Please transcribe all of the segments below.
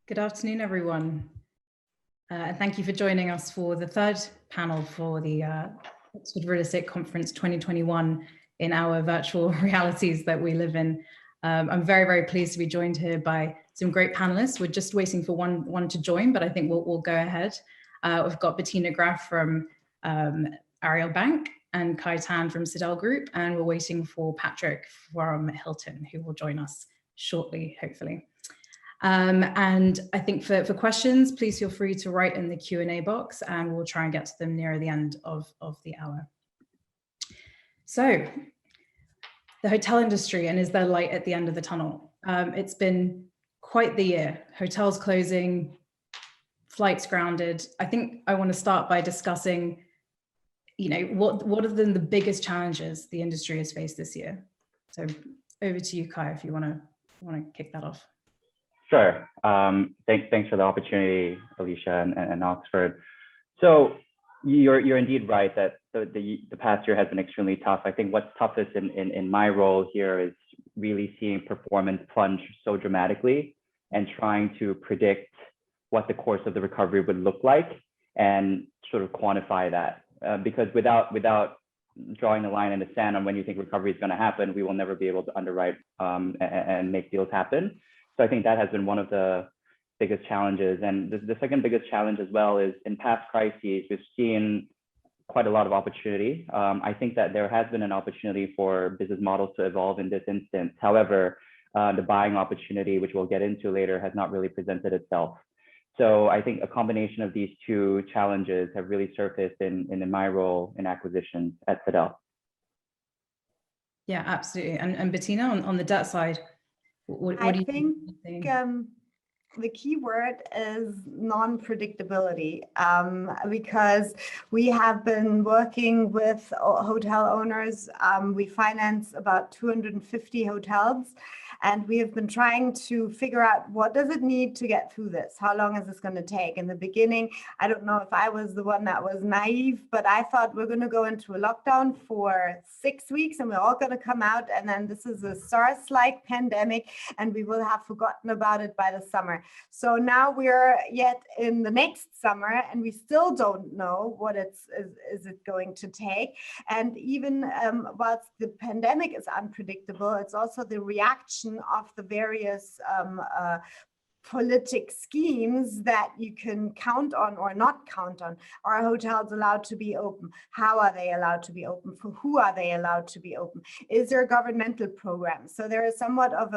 Good afternoon, everyone. And thank you for joining us for the third panel for the Oxford Real Estate Conference 2021 in our virtual realities that we live in. I'm very, very pleased to be joined here by some great panelists. We're just waiting for one to join, but I think we'll go ahead. We've got Bettina Graf from Ariel Bank and Kai Tan from Sidel Group, and we're waiting for Patrick from Hilton, who will join us shortly, hopefully. And I think for questions, please feel free to write in the Q&A box and we'll try and get to them near the end of the hour. So, the hotel industry, and is there light at the end of the tunnel? It's been quite the year. Hotels closing, flights grounded. I think I want to start by discussing, what have been the biggest challenges the industry has faced this year? So over to you, Kai, if you want to kick that off. Sure. Thanks for the opportunity, Alicia and Oxford. So you're indeed right that the past year has been extremely tough. I think what's toughest in my role here is really seeing performance plunge so dramatically and trying to predict what the course of the recovery would look like and sort of quantify that. Because without drawing a line in the sand on when you think recovery is going to happen, we will never be able to underwrite and make deals happen. So I think that has been one of the biggest challenges. And the second biggest challenge as well is in past crises, we've seen quite a lot of opportunity. I think that there has been an opportunity for business models to evolve in this instance. However, the buying opportunity, which we'll get into later, has not really presented itself. So I think a combination of these two challenges have really surfaced in my role in acquisitions at Sidel. Yeah, absolutely. And Bettina, on the debt side, what do you think? The key word is non-predictability, because we have been working with hotel owners. We finance about 250 hotels, and we have been trying to figure out what does it need to get through this? How long is this going to take? In the beginning, I don't know if I was the one that was naive, but I thought we're going to go into a lockdown for 6 weeks and we're all going to come out, and then this is a SARS-like pandemic and we will have forgotten about it by the summer. So now we're yet in the next summer and we still don't know what is it going to take. And even whilst the pandemic is unpredictable, it's also the reaction of the various politic schemes that you can count on or not count on. Are hotels allowed to be open? How are they allowed to be open? For who are they allowed to be open? Is there a governmental program? So there is somewhat of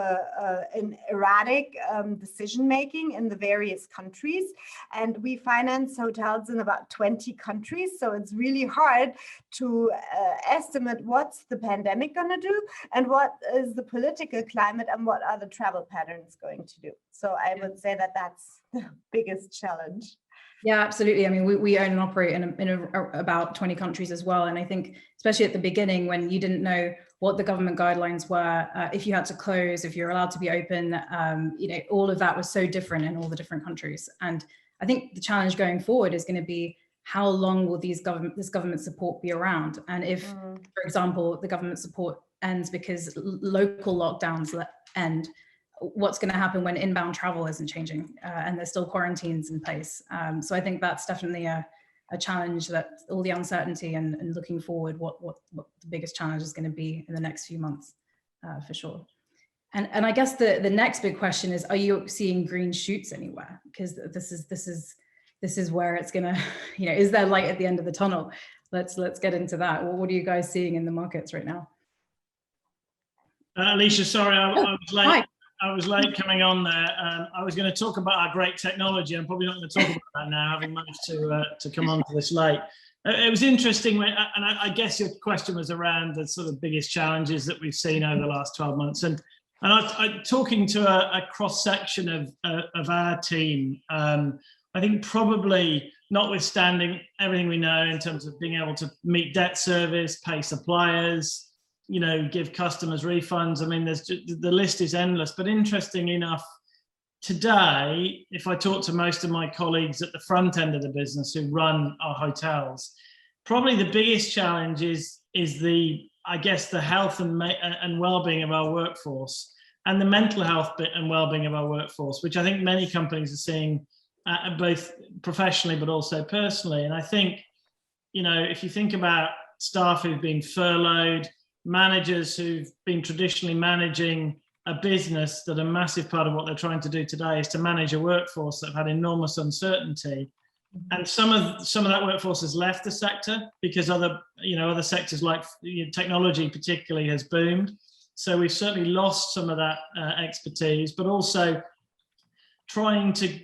an erratic decision making in the various countries. And we finance hotels in about 20 countries. So it's really hard to estimate what's the pandemic going to do and what is the political climate and what are the travel patterns going to do. So I would say that that's the biggest challenge. Yeah, absolutely. I mean, we own and operate in about 20 countries as well. And I think, especially at the beginning, when you didn't know what the government guidelines were, if you had to close, if you're allowed to be open, all of that was so different in all the different countries. And I think the challenge going forward is going to be, how long will this government support be around? And if, for example, the government support ends because local lockdowns end, what's going to happen when inbound travel isn't changing and there's still quarantines in place? So I think that's definitely a challenge, that all the uncertainty and looking forward, what the biggest challenge is going to be in the next few months, for sure. And I guess the next big question is, are you seeing green shoots anywhere? Because this is where it's going to, is there light at the end of the tunnel? Let's get into that. What are you guys seeing in the markets right now? Alicia, sorry, I was late. Hi. I was late coming on there. I was going to talk about our great technology. I'm probably not going to talk about that now, having managed to come on to this late. It was interesting, and I guess your question was around the sort of biggest challenges that we've seen over the last 12 months. And I talking to a cross section of our team. I think probably, notwithstanding everything we know in terms of being able to meet debt service, pay suppliers, give customers refunds. I mean, the list is endless. But interesting enough, today, if I talk to most of my colleagues at the front end of the business who run our hotels, probably the biggest challenge is the health and well-being of our workforce, and the mental health bit and well-being of our workforce, which I think many companies are seeing both professionally but also personally. And I think, you know, if you think about staff who've been furloughed, managers who've been traditionally managing a business, that a massive part of what they're trying to do today is to manage a workforce that have had enormous uncertainty. And some of that workforce has left the sector because other sectors like technology particularly has boomed. So we've certainly lost some of that expertise, but also trying to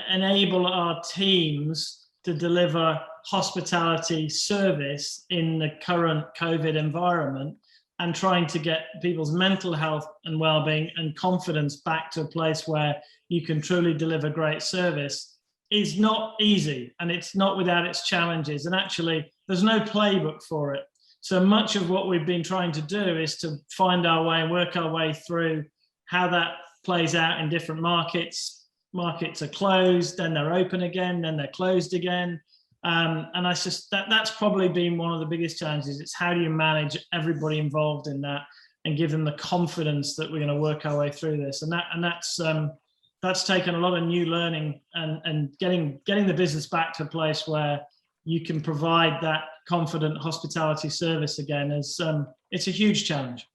enable our teams to deliver hospitality service in the current COVID environment, and trying to get people's mental health and well-being and confidence back to a place where you can truly deliver great service is not easy, and it's not without its challenges. And actually, there's no playbook for it. So much of what we've been trying to do is to find our way and work our way through how that plays out in different markets. Markets are closed, then they're open again, then they're closed again. And I just that's probably been one of the biggest challenges. It's how do you manage everybody involved in that and give them the confidence that we're going to work our way through this. And that's taken a lot of new learning and getting the business back to a place where you can provide that confident hospitality service again. It's a huge challenge.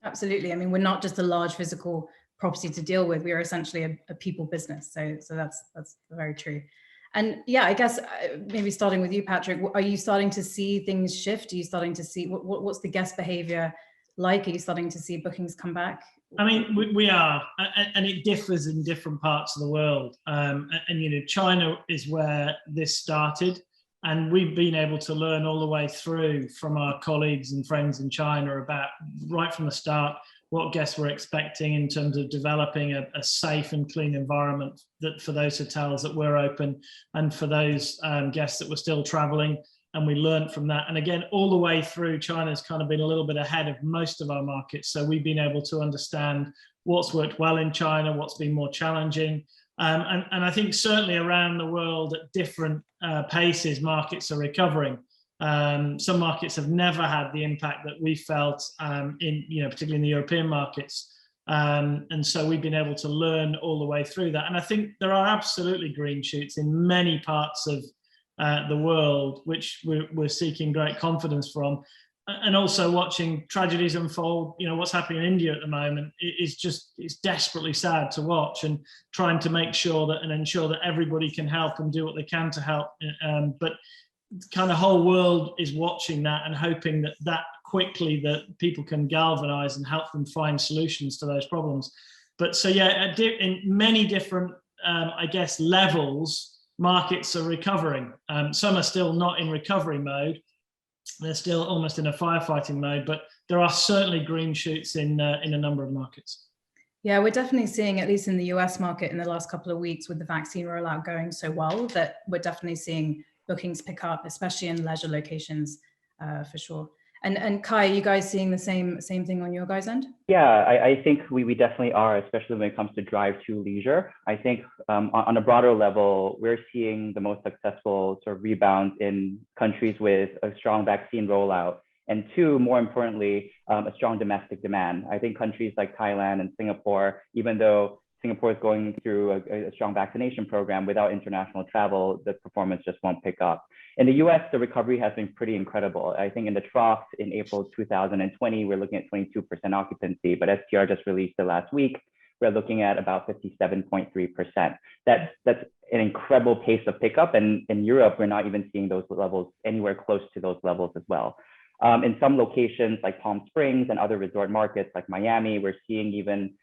Absolutely. I mean, we're not just a large physical property to deal with. We are essentially a people business. So that's very true. And yeah, I guess maybe starting with you, Patrick, are you starting to see things shift? Are you starting to see what's the guest behavior like? Are you starting to see bookings come back? I mean, we are, and it differs in different parts of the world. And you know, China is where this started, and we've been able to learn all the way through from our colleagues and friends in China about right from the start what guests were expecting in terms of developing a safe and clean environment that for those hotels that were open and for those guests that were still traveling. And we learned from that. And again, all the way through, China's kind of been a little bit ahead of most of our markets. So we've been able to understand what's worked well in China, what's been more challenging. And I think certainly around the world at different paces, markets are recovering. Some markets have never had the impact that we felt particularly in the European markets. And so we've been able to learn all the way through that. And I think there are absolutely green shoots in many parts of the world, which we're seeking great confidence from. And also watching tragedies unfold, you know, what's happening in India at the moment it's desperately sad to watch, and trying to make sure that and ensure that everybody can help and do what they can to help. But kind of whole world is watching that and hoping that quickly that people can galvanize and help them find solutions to those problems. But so yeah, in many different I guess levels, markets are recovering. Some are still not in recovery mode, they're still almost in a firefighting mode, but there are certainly green shoots in a number of markets. Yeah, we're definitely seeing, at least in the US market in the last couple of weeks with the vaccine rollout going so well, that we're definitely seeing bookings pick up, especially in leisure locations, for sure. And Kai, you guys seeing the same thing on your guys' end? Yeah, I think we definitely are, especially when it comes to drive-to leisure. I think on a broader level, we're seeing the most successful sort of rebound in countries with a strong vaccine rollout, and two, more importantly, a strong domestic demand. I think countries like Thailand and Singapore, even though Singapore is going through a strong vaccination program, without international travel, the performance just won't pick up. In the US, the recovery has been pretty incredible. I think in the trough in April 2020, we're looking at 22% occupancy, but STR just released it last week. We're looking at about 57.3%. That's an incredible pace of pickup. And in Europe, we're not even seeing those levels anywhere close to those levels as well. In some locations like Palm Springs and other resort markets like Miami, we're seeing even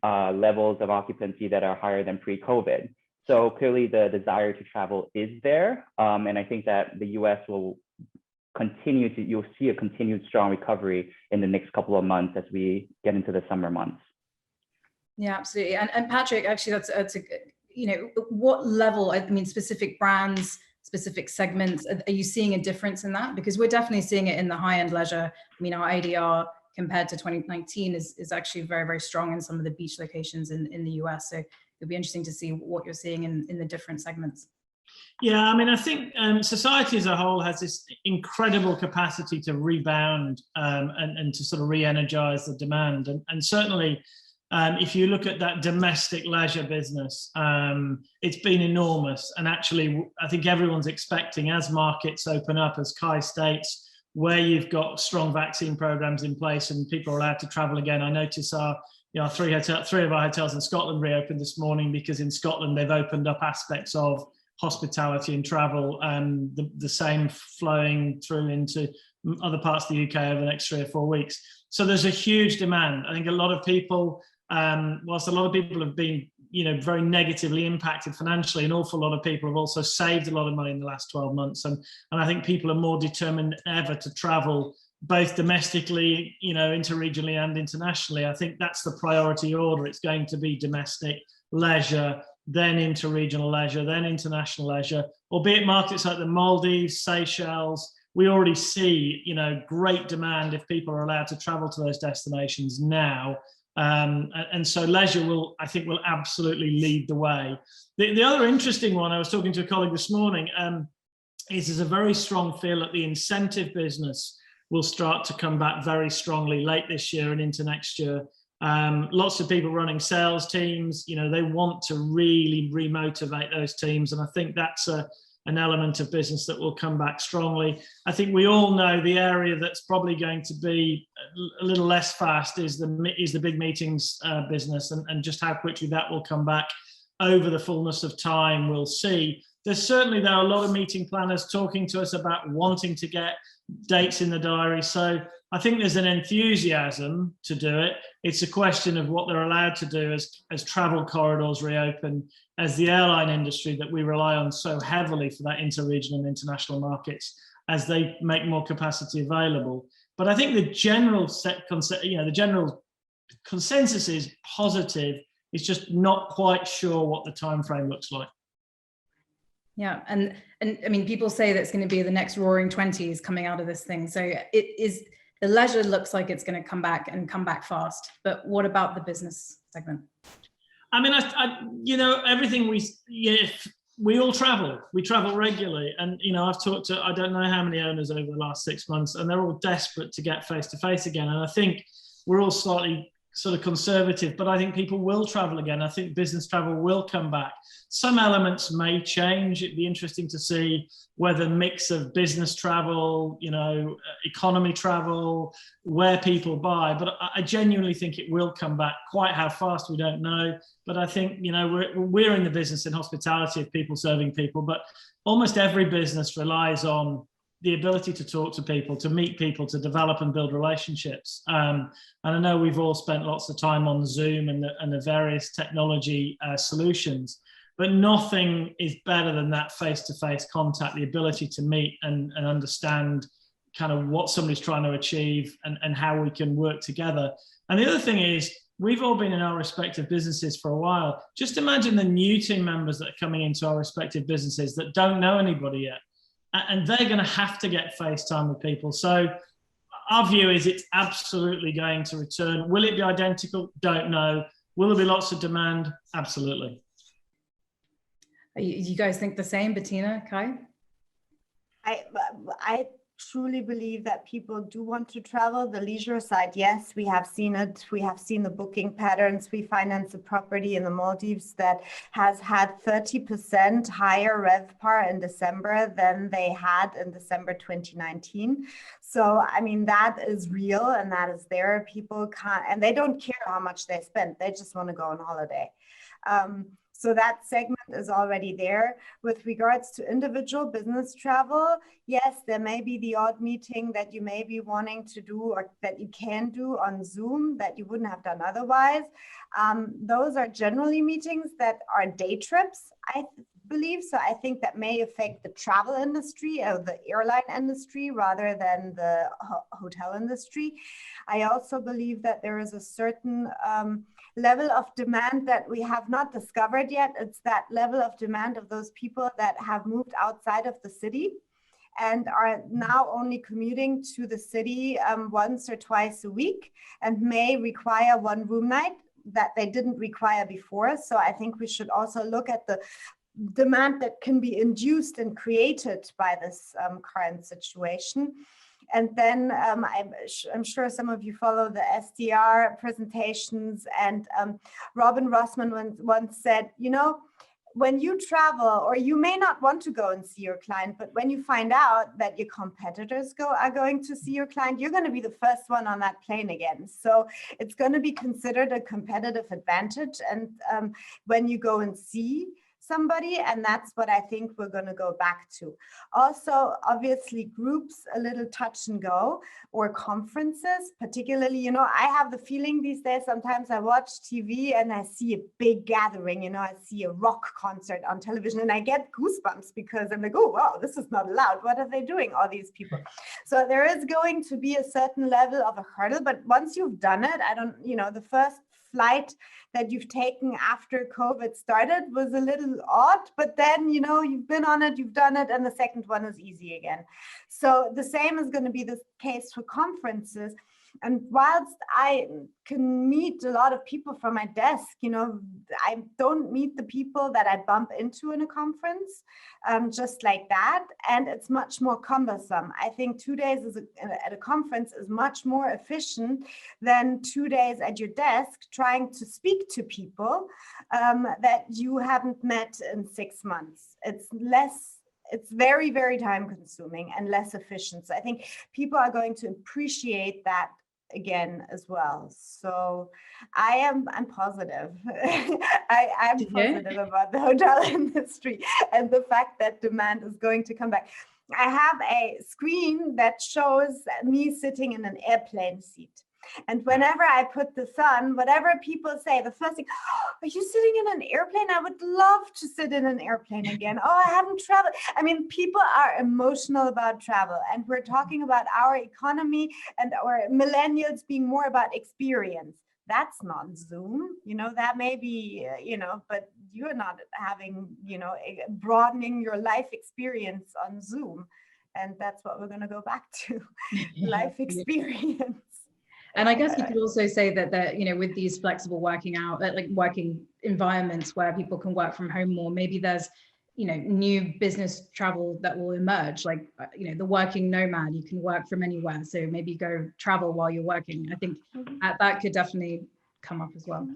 levels of occupancy that are higher than pre-COVID. So clearly the desire to travel is there. And I think that the US will you'll see a continued strong recovery in the next couple of months as we get into the summer months. Yeah, absolutely. And Patrick, actually, that's you know, what level, I mean, specific brands, specific segments, are you seeing a difference in that? Because we're definitely seeing it in the high-end leisure. I mean, our ADR compared to 2019 is actually very, very strong in some of the beach locations in the US. So it'll be interesting to see what you're seeing in the different segments. Yeah, I mean, I think society as a whole has this incredible capacity to rebound and to sort of re-energize the demand. And certainly, if you look at that domestic leisure business, it's been enormous. And actually, I think everyone's expecting, as markets open up, as Kai states, where you've got strong vaccine programs in place and people are allowed to travel again. I notice three of our hotels in Scotland reopened this morning, because in Scotland they've opened up aspects of hospitality and travel, the same flowing through into other parts of the UK over the next 3 or 4 weeks. So there's a huge demand. I think a lot of people, whilst a lot of people have been, very negatively impacted financially, an awful lot of people have also saved a lot of money in the last 12 months. And I think people are more determined than ever to travel, both domestically, interregionally and internationally. I think that's the priority order. It's going to be domestic leisure, then interregional leisure, then international leisure, albeit markets like the Maldives, Seychelles, we already see, great demand if people are allowed to travel to those destinations now. And so leisure will absolutely lead the way. The other interesting one, I was talking to a colleague this morning, is there's a very strong feel that the incentive business will start to come back very strongly late this year and into next year. Lots of people running sales teams, they want to really remotivate those teams. And I think that's an element of business that will come back strongly. I think we all know the area that's probably going to be a little less fast is the big meetings business, and just how quickly that will come back over the fullness of time, we'll see. There are a lot of meeting planners talking to us about wanting to get dates in the diary. So I think there's an enthusiasm to do it. It's a question of what they're allowed to do as travel corridors reopen, as the airline industry that we rely on so heavily for that interregional and international markets, as they make more capacity available. But I think the general consensus is positive. It's just not quite sure what the time frame looks like. Yeah, and I mean, people say that it's going to be the next roaring 20s coming out of this thing. So it is, the leisure looks like it's going to come back and come back fast. But what about the business segment? I mean, everything we all travel. We travel regularly, and I've talked to I don't know how many owners over the last 6 months, and they're all desperate to get face to face again. And I think we're all slightly sort of conservative, but I think people will travel again. I think business travel will come back. Some elements may change. It'd be interesting to see whether mix of business travel, economy travel, where people buy. But I genuinely think it will come back. Quite how fast, we don't know. But I think, we're in the business in hospitality of people serving people, but almost every business relies on the ability to talk to people, to meet people, to develop and build relationships. And I know we've all spent lots of time on Zoom and the various technology solutions, but nothing is better than that face-to-face contact, the ability to meet and understand kind of what somebody's trying to achieve and how we can work together. And the other thing is, we've all been in our respective businesses for a while. Just imagine the new team members that are coming into our respective businesses that don't know anybody yet. And they're going to have to get FaceTime with people. So our view is it's absolutely going to return. Will it be identical? Don't know. Will there be lots of demand? Absolutely. You guys think the same, Bettina, Kai? I truly believe that people do want to travel. The leisure side, yes, we have seen it. We have seen the booking patterns. We financed a property in the Maldives that has had 30% higher RevPAR in December than they had in December 2019. So, I mean, that is real and that is there. People can't, and they don't care how much they spend. They just want to go on holiday. So that segment is already there. With regards to individual business travel, yes, there may be the odd meeting that you may be wanting to do or that you can do on Zoom that you wouldn't have done otherwise. Those are generally meetings that are day trips, I believe. So I think that may affect the travel industry or the airline industry rather than the hotel industry. I also believe that there is a certain level of demand that we have not discovered yet. It's that level of demand of those people that have moved outside of the city and are now only commuting to the city once or twice a week and may require one room night that they didn't require before. So I think we should also look at the demand that can be induced and created by this current situation. And then I'm sure some of you follow the SDR presentations, and Robin Rossmann once said, you know, when you travel, or you may not want to go and see your client, but when you find out that your competitors are going to see your client, you're going to be the first one on that plane again. So it's going to be considered a competitive advantage. And when you go and see somebody, and that's what I think we're going to go back to. Also, obviously, groups a little touch and go, or conferences, particularly, you know, I have the feeling these days, sometimes I watch TV and I see a big gathering, you know, I see a rock concert on television and I get goosebumps because I'm like, oh, wow, this is not allowed. What are they doing, all these people? So there is going to be a certain level of a hurdle, but once you've done it, the first flight that you've taken after COVID started was a little odd, but then, you know, you've been on it, you've done it, and the second one is easy again. So the same is going to be the case for conferences. And whilst I can meet a lot of people from my desk, you know, I don't meet the people that I bump into in a conference just like that. And it's much more cumbersome. I think 2 days at a conference is much more efficient than 2 days at your desk trying to speak to people that you haven't met in 6 months. It's very, very time consuming and less efficient. So I think people are going to appreciate that again as well. So I'm positive. I'm positive about the hotel industry and the fact that demand is going to come back. I have a screen that shows me sitting in an airplane seat. And whenever I put this on, whatever people say, the first thing, oh, are you sitting in an airplane? I would love to sit in an airplane again. Oh, I haven't traveled. I mean, people are emotional about travel, and we're talking about our economy and our millennials being more about experience. That's not Zoom, you know, that may be, but you're not having, broadening your life experience on Zoom. And that's what we're going to go back to, life experience. And I guess you could also say that, with these flexible working environments where people can work from home more, maybe there's, new business travel that will emerge, like, the working nomad, you can work from anywhere. So maybe go travel while you're working. I think that could definitely come up as well.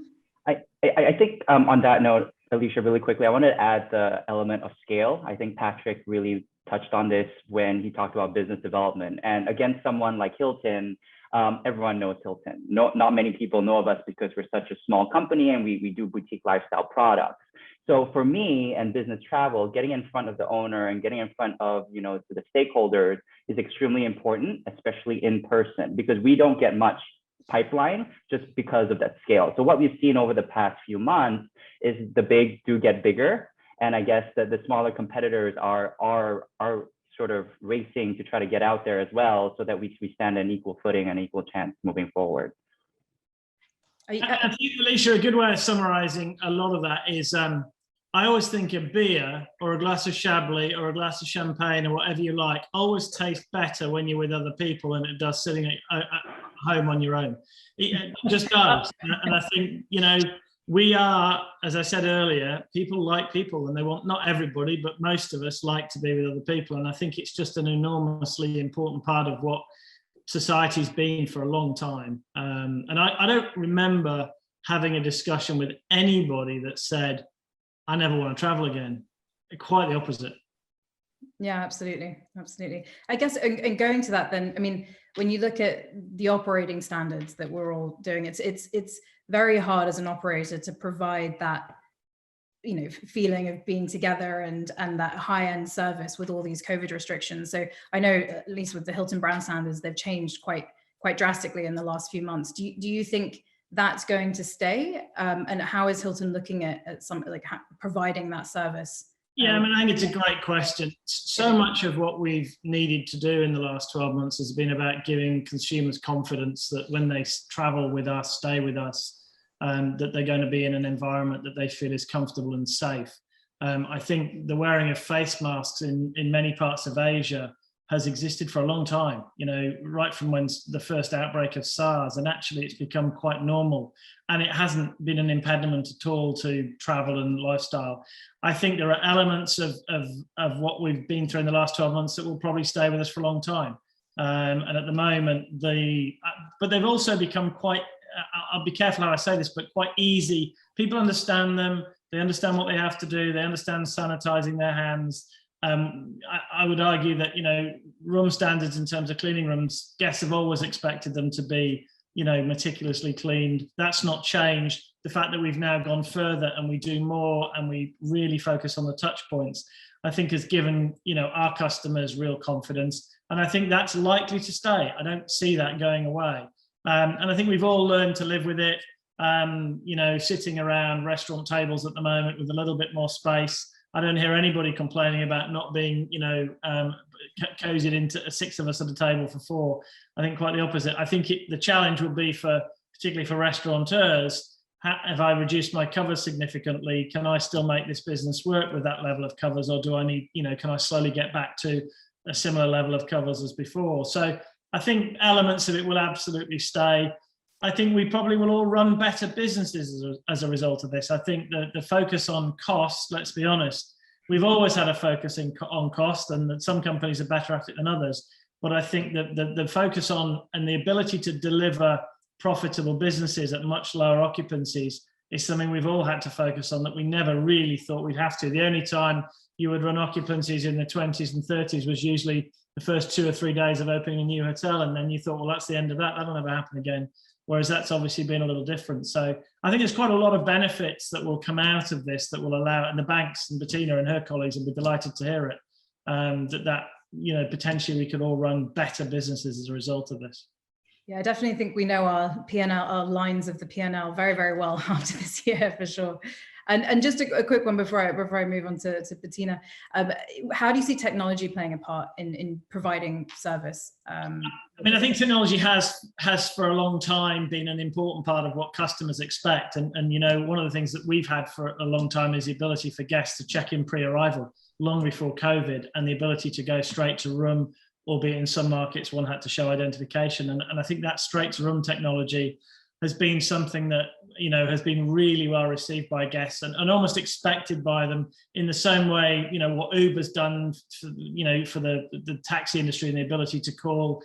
I think on that note, Alicia, really quickly, I want to add the element of scale. I think Patrick really touched on this when he talked about business development. And against someone like Hilton, everyone knows Hilton. Not many people know of us because we're such a small company and we do boutique lifestyle products. So for me and business travel, getting in front of the owner and getting in front of, the stakeholders is extremely important, especially in person, because we don't get much pipeline just because of that scale. So what we've seen over the past few months is the big do get bigger. And I guess that the smaller competitors are sort of racing to try to get out there as well, so that we stand an equal footing and equal chance moving forward. I think, Alicia, a good way of summarizing a lot of that is I always think a beer or a glass of Chablis or a glass of champagne or whatever you like always tastes better when you're with other people than it does sitting at home on your own. It just does. And I think, we are, as I said earlier, people like people, and they want, not everybody, but most of us like to be with other people. And I think it's just an enormously important part of what society's been for a long time. And I don't remember having a discussion with anybody that said, I never want to travel again. Quite the opposite. Yeah, absolutely. Absolutely. I guess, and going to that then, I mean, when you look at the operating standards that we're all doing, it's very hard as an operator to provide that, feeling of being together and that high-end service with all these COVID restrictions. So I know, at least with the Hilton brand standards, they've changed quite drastically in the last few months. Do you think that's going to stay? And how is Hilton looking at something like providing that service? Yeah, I think it's a great question. So much of what we've needed to do in the last 12 months has been about giving consumers confidence that when they travel with us, stay with us, that they're going to be in an environment that they feel is comfortable and safe. I think the wearing of face masks in many parts of Asia has existed for a long time, right from when the first outbreak of SARS, and actually it's become quite normal, and it hasn't been an impediment at all to travel and lifestyle. I think there are elements of what we've been through in the last 12 months that will probably stay with us for a long time. And at the moment, but they've also become quite, I'll be careful how I say this, but quite easy. People understand them. They understand what they have to do. They understand sanitizing their hands. I would argue that, room standards in terms of cleaning rooms, guests have always expected them to be, meticulously cleaned. That's not changed. The fact that we've now gone further and we do more and we really focus on the touch points, I think has given, our customers real confidence. And I think that's likely to stay. I don't see that going away. And I think we've all learned to live with it. Sitting around restaurant tables at the moment with a little bit more space. I don't hear anybody complaining about not being, cozied into 6 of us at a table for 4. I think quite the opposite. I think the challenge will be particularly for restaurateurs, have I reduced my covers significantly? Can I still make this business work with that level of covers, or do I need, can I slowly get back to a similar level of covers as before? So I think elements of it will absolutely stay. I think we probably will all run better businesses as a result of this. I think the focus on cost, let's be honest, we've always had a focus on cost, and that some companies are better at it than others. But I think that the focus on and the ability to deliver profitable businesses at much lower occupancies is something we've all had to focus on that we never really thought we'd have to. The only time you would run occupancies in the 20s and 30s was usually the first 2 or 3 days of opening a new hotel, and then you thought, well, that's the end of that. That'll never happen again. Whereas that's obviously been a little different. So I think there's quite a lot of benefits that will come out of this that will allow, and the banks and Bettina and her colleagues will be delighted to hear it, that potentially we could all run better businesses as a result of this. Yeah, I definitely think we know our P&L, our lines of the P&L very, very well after this year, for sure. And just a quick one before I move on to Bettina. How do you see technology playing a part in providing service? I think technology has for a long time been an important part of what customers expect. And one of the things that we've had for a long time is the ability for guests to check in pre-arrival, long before COVID, and the ability to go straight to room, albeit in some markets one had to show identification. And I think that straight to room technology has been something that has been really well received by guests and almost expected by them, in the same way what Uber's done for the taxi industry and the ability to call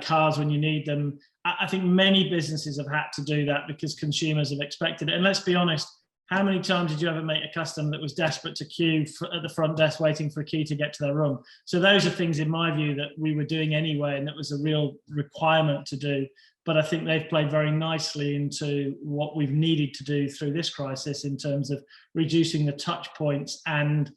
cars when you need them. I think many businesses have had to do that because consumers have expected it. And let's be honest, how many times did you ever meet a customer that was desperate to queue at the front desk waiting for a key to get to their room? So those are things, in my view, that we were doing anyway, and that was a real requirement to do. But I think they've played very nicely into what we've needed to do through this crisis in terms of reducing the touch points and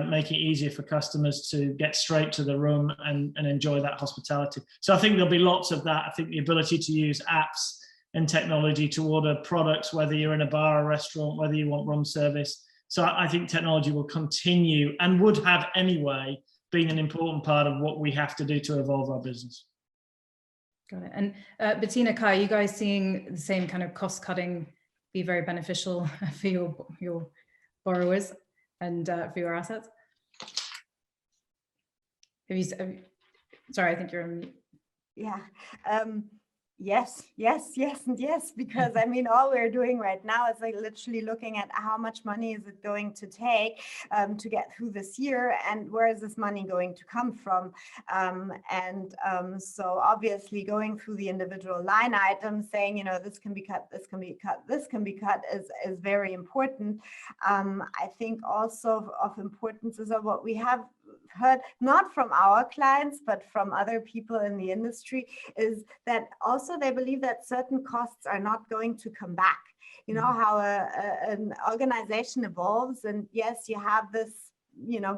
making it easier for customers to get straight to the room and enjoy that hospitality. So I think there'll be lots of that. I think the ability to use apps and technology to order products, whether you're in a bar or restaurant, whether you want room service. So I think technology will continue, and would have anyway, been an important part of what we have to do to evolve our business. Got it. And Bettina, Kai, are you guys seeing the same kind of cost cutting be very beneficial for your borrowers and for your assets? Sorry, I think you're on mute. Yeah. Yes, and yes, because all we're doing right now is literally looking at how much money is it going to take to get through this year, and where is this money going to come from? So obviously going through the individual line items, saying, this can be cut, this can be cut, this can be cut is very important. I think also of importance is what we have heard, not from our clients, but from other people in the industry, is that also they believe that certain costs are not going to come back. How an organization evolves, and yes, you have this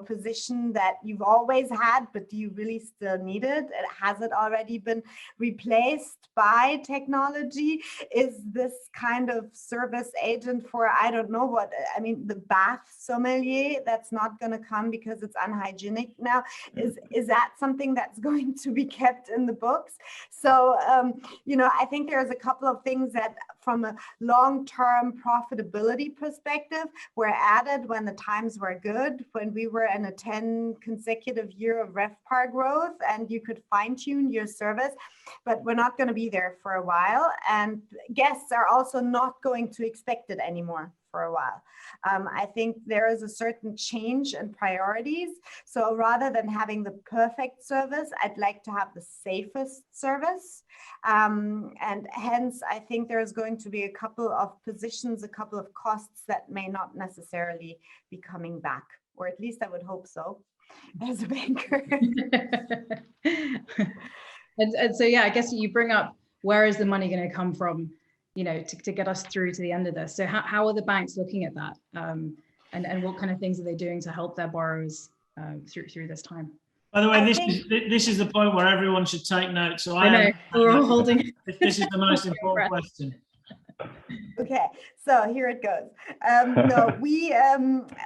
position that you've always had, but do you really still need it? Has it already been replaced by technology? Is this kind of service agent for, I don't know what, the bath sommelier that's not going to come because it's unhygienic now, is that something that's going to be kept in the books? So, I think there's a couple of things that from a long-term profitability perspective were added when the times were good, when we were in a 10 consecutive year of RevPAR growth and you could fine tune your service, but we're not going to be there for a while. And guests are also not going to expect it anymore for a while. I think there is a certain change in priorities. So rather than having the perfect service, I'd like to have the safest service. And hence, I think there's going to be a couple of positions, a couple of costs that may not necessarily be coming back, or at least I would hope so as a banker. And so, yeah, I guess you bring up, where is the money going to come from, you know, to get us through to the end of this? So how are the banks looking at that? And what kind of things are they doing to help their borrowers through this time? By the way, this is the point where everyone should take notes. So I know, we're all holding. This is the most important question. Okay, so here it goes. No,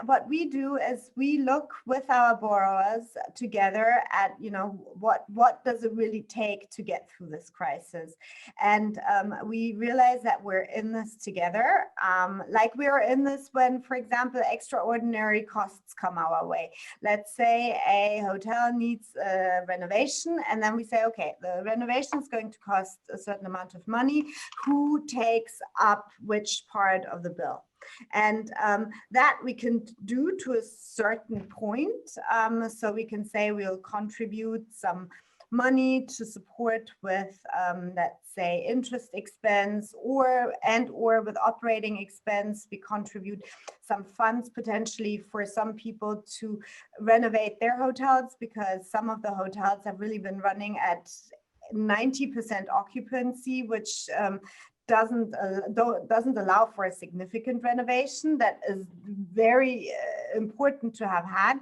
what we do is we look with our borrowers together at, you know, what does it really take to get through this crisis? And we realize that we're in this together. Like we are in this when, for example, extraordinary costs come our way. Let's say a hotel needs a renovation, and then we say, okay, the renovation is going to cost a certain amount of money. Who takes up which part of the bill? And that we can do to a certain point. So we can say we'll contribute some money to support with, let's say, interest expense, or with operating expense. We contribute some funds potentially for some people to renovate their hotels, because some of the hotels have really been running at 90% occupancy, which doesn't allow for a significant renovation that is very important to have had.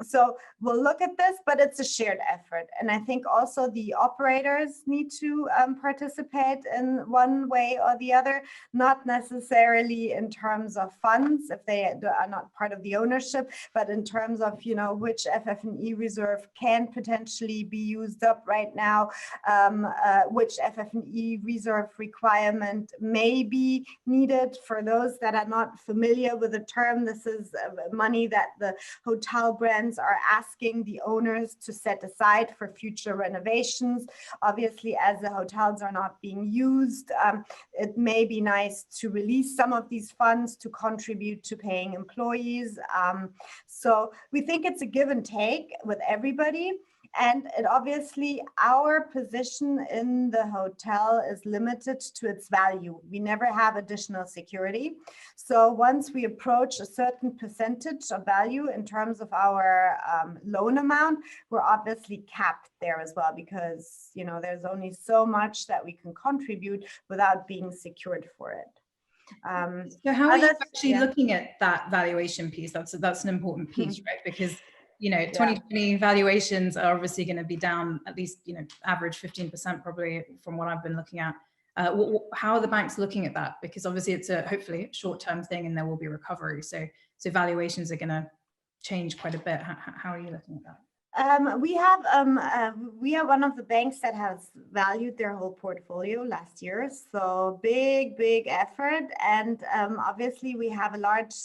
So we'll look at this, but it's a shared effort. And I think also the operators need to participate in one way or the other, not necessarily in terms of funds, if they are not part of the ownership, but in terms of, you know, which FF&E reserve can potentially be used up right now, which FF&E reserve requirement may be needed. For those that are not familiar with the term, this is money that the hotel brand are asking the owners to set aside for future renovations. Obviously, as the hotels are not being used, it may be nice to release some of these funds to contribute to paying employees. So we think it's a give and take with everybody. And it obviously, our position in the hotel is limited to its value. We never have additional security. So once we approach a certain percentage of value in terms of our loan amount, we're obviously capped there as well, because, you know, there's only so much that we can contribute without being secured for it. So how are you actually looking at that valuation piece? That's an important piece, right? Because, you know, 2020 valuations are obviously going to be down at least, you know, average 15% probably from what I've been looking at. How are the banks looking at that? Because obviously it's a hopefully short-term thing and there will be recovery. So valuations are going to change quite a bit. How are you looking at that? We are one of the banks that has valued their whole portfolio last year. So big effort. And obviously we have a large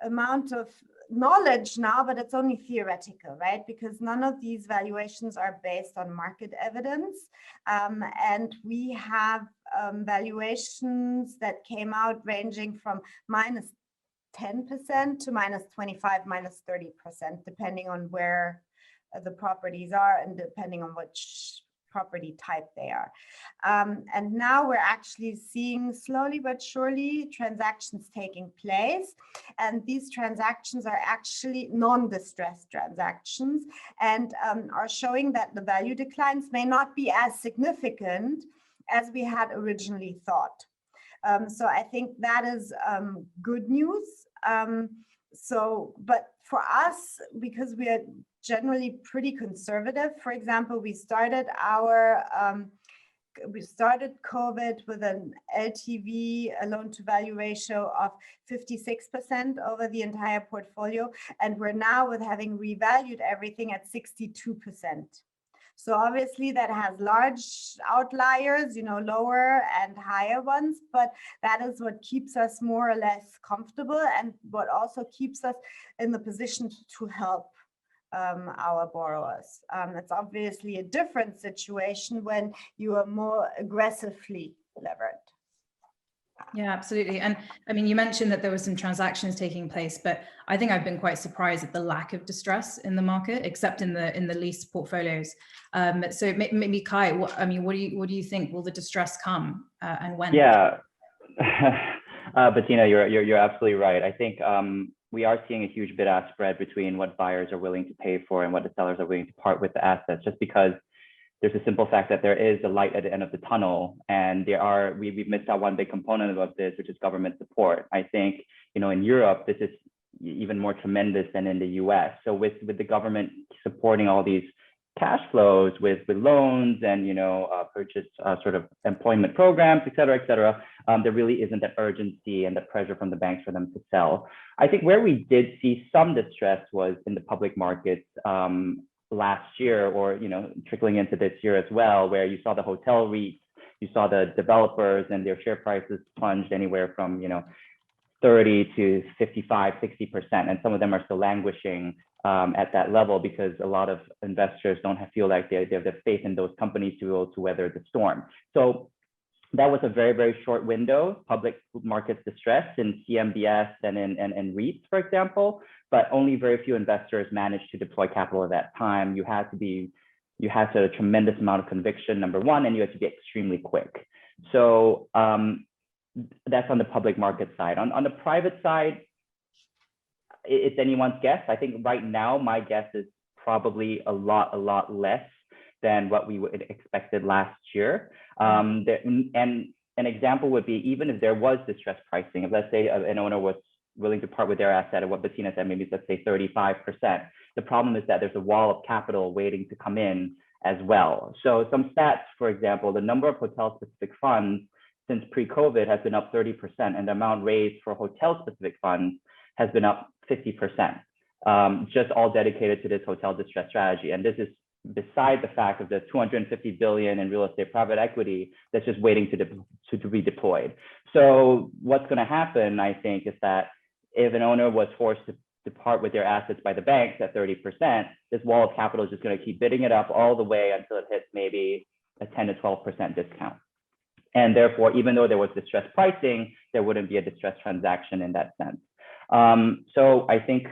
amount of knowledge now, but it's only theoretical, right? Because none of these valuations are based on market evidence. And we have valuations that came out ranging from -10% to -25, -30%, depending on where the properties are and depending on which property type they are. And now we're actually seeing slowly but surely transactions taking place. And these transactions are actually non-distressed transactions and are showing that the value declines may not be as significant as we had originally thought. So I think that is good news. But for us, because we are generally pretty conservative, for example, we started COVID with an LTV, a loan to value ratio of 56% over the entire portfolio. And we're now, with having revalued everything, at 62%. So obviously that has large outliers, lower and higher ones, but that is what keeps us more or less comfortable and what also keeps us in the position to help our borrowers. It's obviously a different situation when you are more aggressively levered. Yeah, absolutely. And I mean, you mentioned that there were some transactions taking place, but I think I've been quite surprised at the lack of distress in the market, except in the lease portfolios. So maybe Kai, what do you think? Will the distress come and when? Yeah, Bettina, you're absolutely right. I think we are seeing a huge bid-ask spread between what buyers are willing to pay for and what the sellers are willing to part with the assets, just because there's a simple fact that there is a light at the end of the tunnel, and we've missed out one big component of this, which is government support. I think, in Europe, this is even more tremendous than in the US. So with the government supporting all these cash flows with loans and, purchase sort of employment programs, et cetera, there really isn't that urgency and the pressure from the banks for them to sell. I think where we did see some distress was in the public markets, last year, or trickling into this year as well, where you saw the hotel REITs, you saw the developers, and their share prices plunged anywhere from 30 to 55, 60%, and some of them are still languishing at that level because a lot of investors don't feel like they have the faith in those companies to be able to weather the storm. So that was a very, very short window, public markets distress in CMBS and in REITs, for example, but only very few investors managed to deploy capital at that time. You had to have a tremendous amount of conviction, number one, and you had to be extremely quick. So that's on the public market side. On the private side, it's anyone's guess. I think right now, my guess is probably a lot less than what we would expected last year. And an example would be, even if there was distressed pricing, if let's say an owner was willing to part with their asset at what Bettina said, maybe let's say 35%. The problem is that there's a wall of capital waiting to come in as well. So some stats, for example, the number of hotel-specific funds since pre-COVID has been up 30%, and the amount raised for hotel-specific funds has been up 50%, just all dedicated to this hotel distress strategy. And this is beside the fact of the 250 billion in real estate private equity that's just waiting to be deployed. So what's going to happen, I think, is that if an owner was forced to part with their assets by the banks at 30%, this wall of capital is just going to keep bidding it up all the way until it hits maybe a 10 to 12% discount. And therefore, even though there was distressed pricing, there wouldn't be a distressed transaction in that sense. So I think,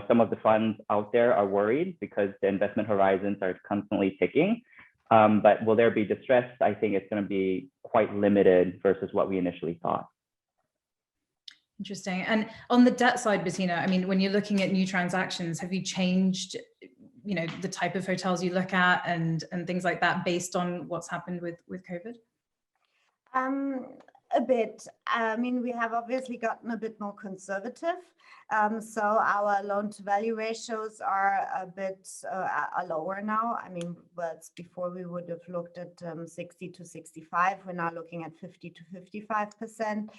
some of the funds out there are worried because the investment horizons are constantly ticking. But will there be distress? I think it's going to be quite limited versus what we initially thought. Interesting. And on the debt side, Bettina, I mean, when you're looking at new transactions, have you changed, the type of hotels you look at and things like that based on what's happened with COVID? A bit. I mean, we have obviously gotten a bit more conservative. So our loan to value ratios are a bit are lower now. I mean, but before we would have looked at 60 to 65. We're now looking at 50 to 55%.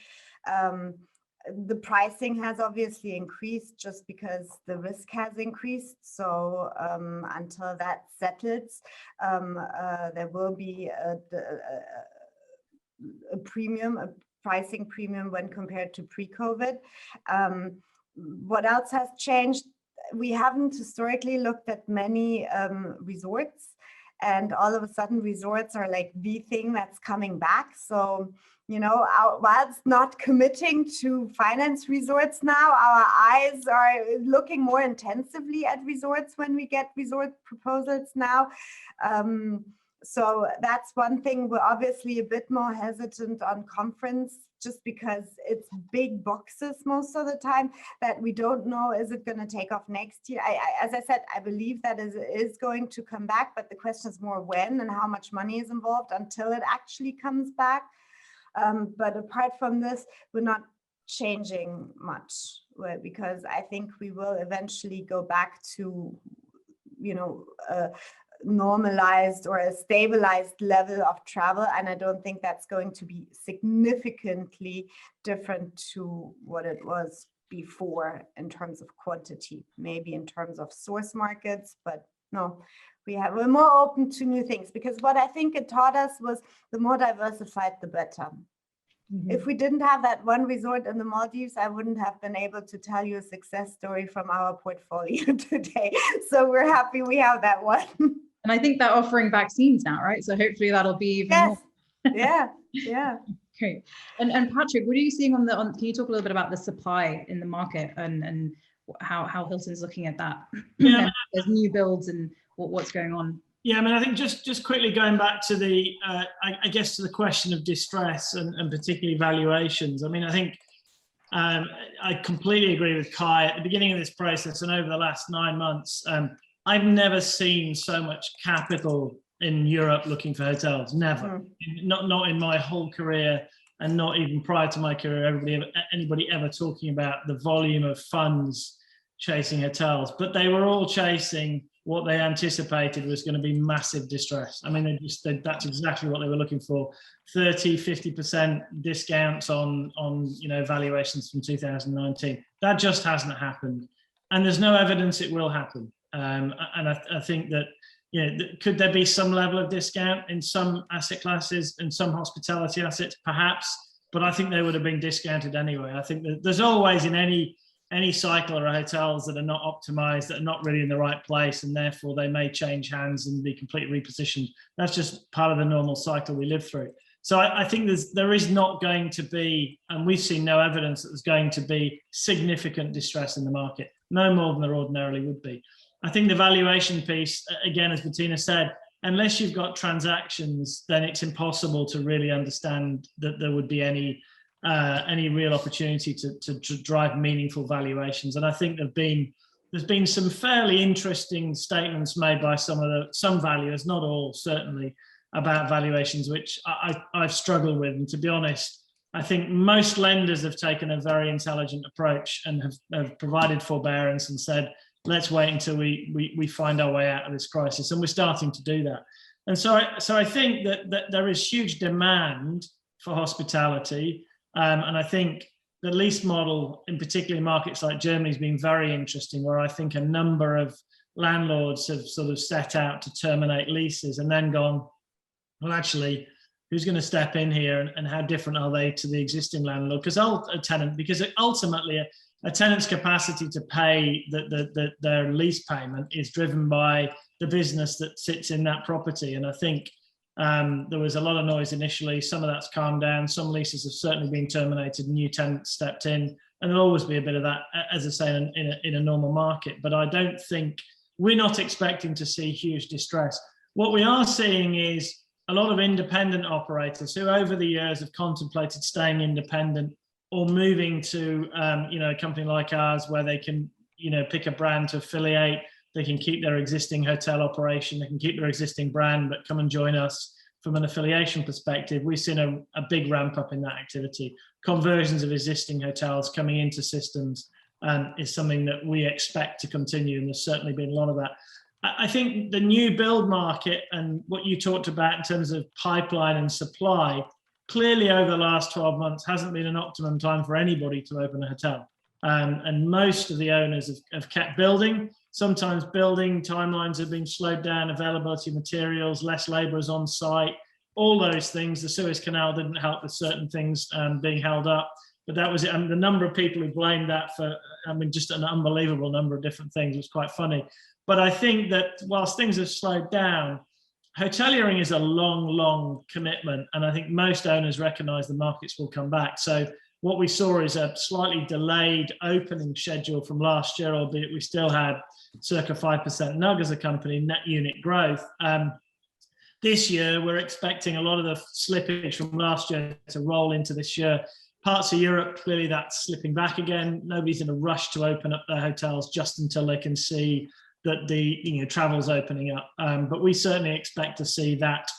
The pricing has obviously increased just because the risk has increased. So until that settles, there will be a pricing premium when compared to pre-COVID. What else has changed? We haven't historically looked at many resorts, and all of a sudden resorts are like the thing that's coming back. So, whilst not committing to finance resorts now, our eyes are looking more intensively at resorts when we get resort proposals now. So that's one thing. We're obviously a bit more hesitant on conference just because it's big boxes most of the time that we don't know, is it going to take off next year? As I said, I believe that is going to come back, but the question is more when and how much money is involved until it actually comes back. But apart from this, we're not changing much because I think we will eventually go back to, normalized or a stabilized level of travel, and I don't think that's going to be significantly different to what it was before in terms of quantity, maybe in terms of source markets, but no. We're more open to new things, because what I think it taught us was the more diversified, the better. If we didn't have that one resort in the Maldives, I wouldn't have been able to tell you a success story from our portfolio today. So we're happy we have that one. And I think they're offering vaccines now, right? So hopefully that'll be even more. Yeah. Great. And Patrick, what are you seeing can you talk a little bit about the supply in the market and how Hilton's looking at that? Yeah. There's new builds and what's going on. Yeah, I mean, I think just quickly going back to the, I guess to the question of distress and particularly valuations. I mean, I think I completely agree with Kai at the beginning of this process and over the last 9 months. I've never seen so much capital in Europe looking for hotels. Never, not in my whole career, and not even prior to my career. Anybody ever talking about the volume of funds chasing hotels, but they were all chasing what they anticipated was going to be massive distress. I mean, that's exactly what they were looking for. 30, 50% discounts on valuations from 2019. That just hasn't happened. And there's no evidence it will happen. And I think that, could there be some level of discount in some asset classes, in some hospitality assets? Perhaps, but I think they would have been discounted anyway. I think that there's always in any cycle or hotels that are not optimized, that are not really in the right place, and therefore they may change hands and be completely repositioned. That's just part of the normal cycle we live through. So I think there is not going to be, and we've seen no evidence that there's going to be significant distress in the market, no more than there ordinarily would be. I think the valuation piece, again, as Bettina said, unless you've got transactions, then it's impossible to really understand that there would be any real opportunity to drive meaningful valuations. And I think there's been some fairly interesting statements made by some valuers, not all certainly, about valuations, which I've struggled with. And to be honest, I think most lenders have taken a very intelligent approach and have provided forbearance and said, let's wait until we find our way out of this crisis. And we're starting to do that. And so I think that there is huge demand for hospitality. And I think the lease model, in particular in markets like Germany, has been very interesting, where I think a number of landlords have sort of set out to terminate leases and then gone, well, actually, who's going to step in here and how different are they to the existing landlord? Because ultimately a tenant's capacity to pay their lease payment is driven by the business that sits in that property. And I think there was a lot of noise initially. Some of that's calmed down. Some leases have certainly been terminated. New tenants stepped in, and there'll always be a bit of that, as I say, in a normal market. But I don't think we're not expecting to see huge distress. What we are seeing is a lot of independent operators who, over the years, have contemplated staying independent or moving to a company like ours, where they can pick a brand to affiliate. They can keep their existing hotel operation, they can keep their existing brand, but come and join us from an affiliation perspective. We've seen a big ramp up in that activity. Conversions of existing hotels coming into systems is something that we expect to continue, and there's certainly been a lot of that. I think the new build market and what you talked about in terms of pipeline and supply, clearly over the last 12 months hasn't been an optimum time for anybody to open a hotel. And most of the owners have kept building. Sometimes building timelines have been slowed down, availability of materials, less labourers on site, all those things. The Suez Canal didn't help with certain things being held up, but that was it. And the number of people who blamed that for, just an unbelievable number of different things was quite funny. But I think that whilst things have slowed down, hoteliering is a long commitment. And I think most owners recognise the markets will come back. So what we saw is a slightly delayed opening schedule from last year, albeit we still had circa 5% NUG as a company, net unit growth. This year, we're expecting a lot of the slippage from last year to roll into this year. Parts of Europe, clearly that's slipping back again. Nobody's in a rush to open up their hotels just until they can see that the travel's opening up. But we certainly expect to see that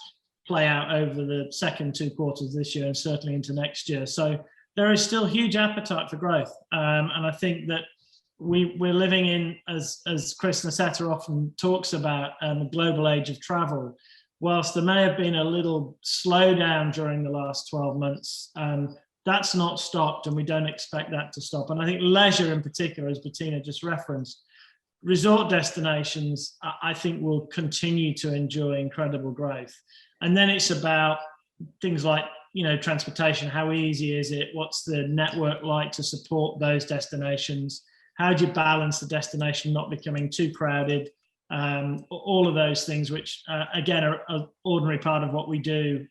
play out over the second 2 quarters this year and certainly into next year. So there is still huge appetite for growth. And I think that we're living in, as Chris Nassetta often talks about, the global age of travel. Whilst there may have been a little slowdown during the last 12 months, that's not stopped, and we don't expect that to stop. And I think leisure in particular, as Bettina just referenced, resort destinations, I think, will continue to enjoy incredible growth. And then it's about things like, transportation. How easy is it? What's the network like to support those destinations? How do you balance the destination not becoming too crowded? All of those things, which again are an ordinary part of what we do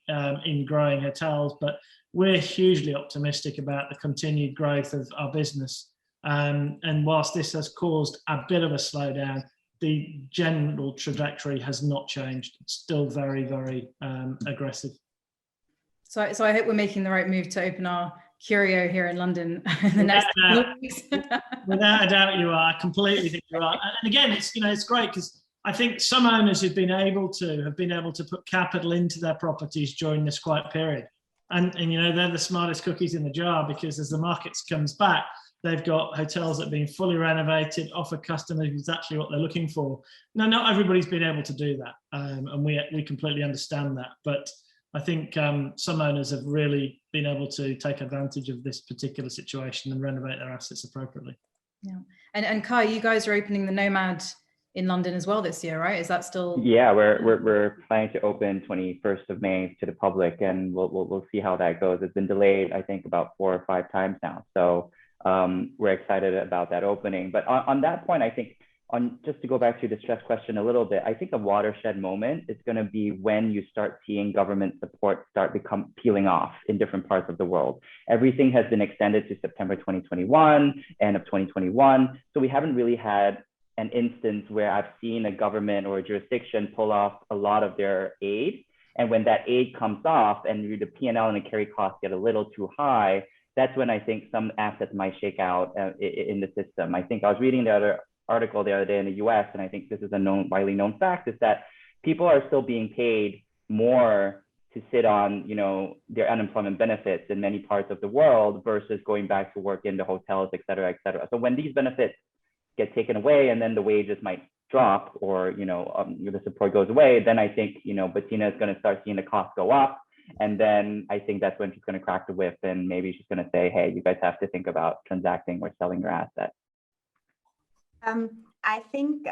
in growing hotels, but we're hugely optimistic about the continued growth of our business. And whilst this has caused a bit of a slowdown, the general trajectory has not changed. It's still very, very aggressive. So I hope we're making the right move to open our Curio here in London in the next couple of weeks. Without a doubt, you are. I completely think you are. And again, it's great because I think some owners have been able to put capital into their properties during this quiet period, and they're the smartest cookies in the jar, because as the market comes back, they've got hotels that have been fully renovated, offer customers exactly what they're looking for. Now, not everybody's been able to do that, and we completely understand that, but I think some owners have really been able to take advantage of this particular situation and renovate their assets appropriately. Yeah, and Kai, you guys are opening the Nomad in London as well this year, right? Is that still? Yeah, we're planning to open 21st of May to the public, and we'll see how that goes. It's been delayed, I think, about 4 or 5 times now. So we're excited about that opening. But on that point, I think, just to go back to the stress question a little bit, I think a watershed moment is going to be when you start seeing government support start peeling off in different parts of the world. Everything has been extended to September 2021, end of 2021. So we haven't really had an instance where I've seen a government or a jurisdiction pull off a lot of their aid. And when that aid comes off and the P&L and the carry costs get a little too high, that's when I think some assets might shake out in the system. I think I was reading the other article the other day in the US, and I think this is a widely known fact, is that people are still being paid more to sit on, their unemployment benefits in many parts of the world versus going back to work in the hotels, et cetera, et cetera. So when these benefits get taken away and then the wages might drop, or, the support goes away, then I think, Bettina is going to start seeing the cost go up. And then I think that's when she's going to crack the whip, and maybe she's going to say, hey, you guys have to think about transacting or selling your asset. I think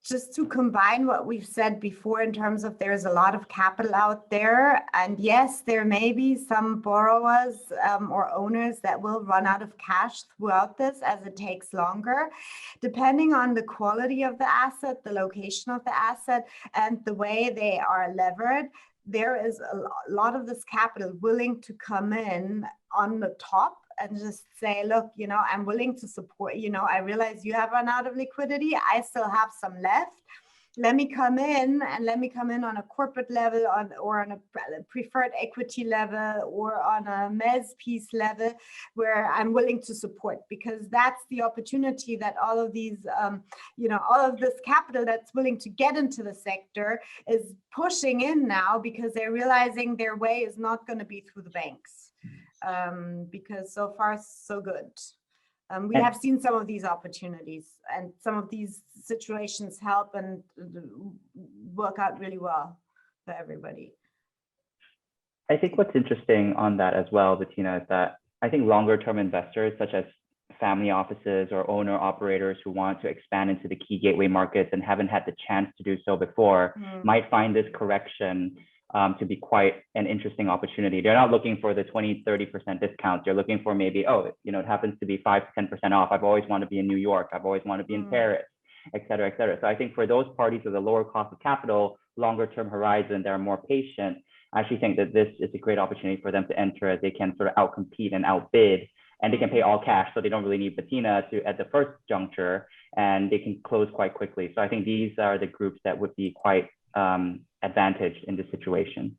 just to combine what we've said before in terms of there's a lot of capital out there, and yes, there may be some borrowers or owners that will run out of cash throughout this as it takes longer, depending on the quality of the asset, the location of the asset, and the way they are levered. There is a lot of this capital willing to come in on the top and just say, look, I'm willing to support, I realize you have run out of liquidity. I still have some left. Let me come in on a corporate level or on a preferred equity level or on a mezz piece level where I'm willing to support, because that's the opportunity that all of these, all of this capital that's willing to get into the sector is pushing in now, because they're realizing their way is not going to be through the banks. Because so far so good. We have seen some of these opportunities, and some of these situations help and work out really well for everybody. I think what's interesting on that as well, Bettina, is that I think longer term investors such as family offices or owner operators who want to expand into the key gateway markets and haven't had the chance to do so before might find this correction to be quite an interesting opportunity. They're not looking for the 20-30% discounts. They're looking for maybe, it happens to be 5-10% off. I've always wanted to be in New York. I've always wanted to be in Paris, et cetera, et cetera. So I think for those parties with a lower cost of capital, longer term horizon, they're more patient. I actually think that this is a great opportunity for them to enter, as they can sort of outcompete and outbid, and they can pay all cash. So they don't really need Bettina at the first juncture, and they can close quite quickly. So I think these are the groups that would be quite advantaged in this situation.